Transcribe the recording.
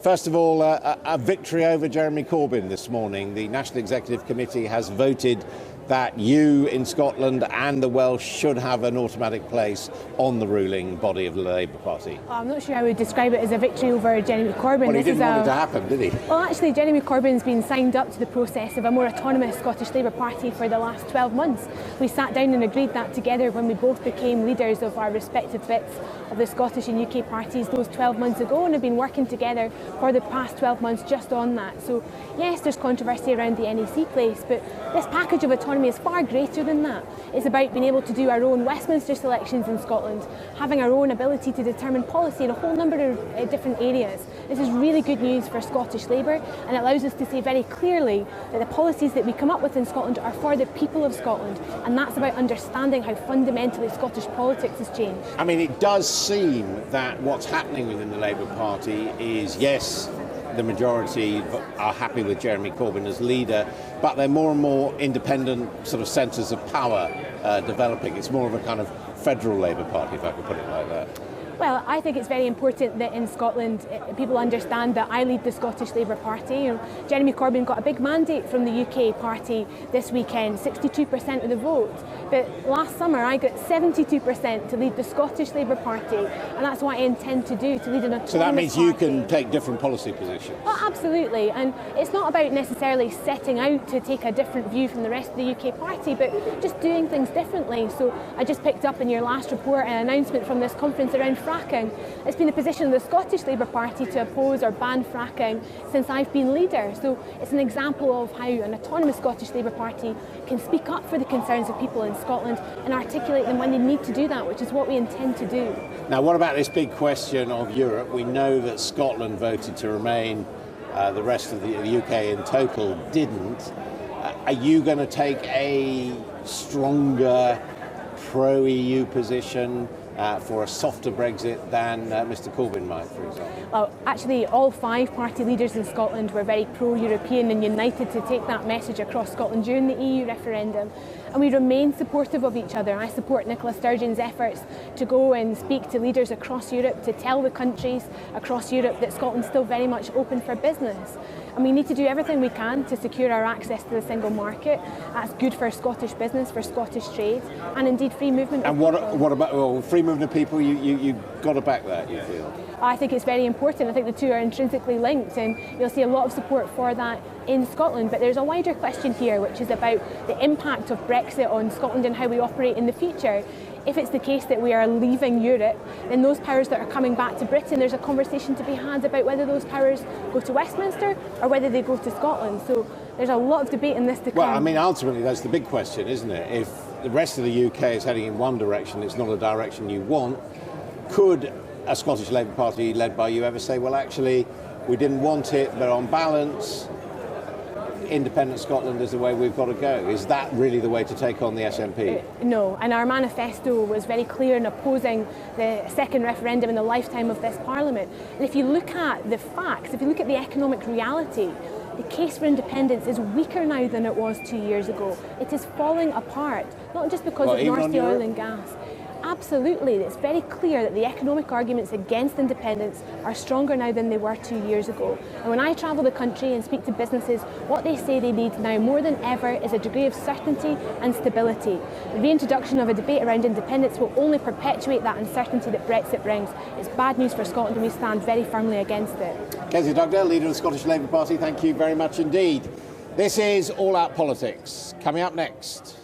First of all, a victory over Jeremy Corbyn this morning. The National Executive Committee has voted that you in Scotland and the Welsh should have an automatic place on the ruling body of the Labour Party. I'm not sure I would describe it as a victory over Jeremy Corbyn. Well, he didn't want it to happen, did he? Well, actually, Jeremy Corbyn's been signed up to the process of a more autonomous Scottish Labour Party for the last 12 months. We sat down and agreed that together when we both became leaders of our respective bits of the Scottish and UK parties those 12 months ago, and have been working together for the past 12 months just on that. So yes, there's controversy around the NEC place, but this package of autonomy is far greater than that. It's about being able to do our own Westminster selections in Scotland, having our own ability to determine policy in a whole number of different areas. This is really good news for Scottish Labour, and it allows us to say very clearly that the policies that we come up with in Scotland are for the people of Scotland, and that's about understanding how fundamentally Scottish politics has changed. I mean, it does seem that what's happening within the Labour Party is, yes, the majority are happy with Jeremy Corbyn as leader, but they're more and more independent sort of centres of power developing. It's more of a kind of federal Labour Party, if I could put it like that. Well, I think it's very important that in Scotland people understand that I lead the Scottish Labour Party. Jeremy Corbyn got a big mandate from the UK party this weekend, 62% of the vote. But last summer I got 72% to lead the Scottish Labour Party, and that's what I intend to do, to lead an autonomous So that means you party. can take different policy positions? Well, absolutely, and it's not about necessarily setting out to take a different view from the rest of the UK party, but just doing things differently. So I just picked up in your last report an announcement from this conference around fracking. It's been the position of the Scottish Labour Party to oppose or ban fracking since I've been leader. So it's an example of how an autonomous Scottish Labour Party can speak up for the concerns of people in Scotland and articulate them when they need to do that, which is what we intend to do. Now, what about this big question of Europe? We know that Scotland voted to remain, the rest of the UK in total didn't. Are you going to take a stronger pro-EU position for a softer Brexit than Mr Corbyn might, for example? Well, actually, all 5 party leaders in Scotland were very pro-European and united to take that message across Scotland during the EU referendum. And we remain supportive of each other. I support Nicola Sturgeon's efforts to go and speak to leaders across Europe, to tell the countries across Europe that Scotland's still very much open for business. And we need to do everything we can to secure our access to the single market. That's good for Scottish business, for Scottish trade, and indeed free movement of people. And what about free movement of people? You've got to back that, you feel? I think it's very important. I think the two are intrinsically linked, and you'll see a lot of support for that in Scotland. But there's a wider question here, which is about the impact of Brexit on Scotland and how we operate in the future. If it's the case that we are leaving Europe, then those powers that are coming back to Britain, there's a conversation to be had about whether those powers go to Westminster or whether they go to Scotland. So there's a lot of debate in this to come. Well, I mean, ultimately, that's the big question, isn't it? If the rest of the UK is heading in one direction, it's not a direction you want, could a Scottish Labour Party led by you ever say, well, actually, we didn't want it, but on balance, independent Scotland is the way we've got to go? Is that really the way to take on the SNP? No, and our manifesto was very clear in opposing the second referendum in the lifetime of this Parliament. And if you look at the facts, if you look at the economic reality, the case for independence is weaker now than it was 2 years ago. It is falling apart, not just because of North Sea oil and gas. Absolutely, it's very clear that the economic arguments against independence are stronger now than they were 2 years ago. And when I travel the country and speak to businesses, what they say they need now more than ever is a degree of certainty and stability. The reintroduction of a debate around independence will only perpetuate that uncertainty that Brexit brings. It's bad news for Scotland, and we stand very firmly against it. Kezia Dugdale, leader of the Scottish Labour Party, thank you very much indeed. This is All Out Politics. Coming up next.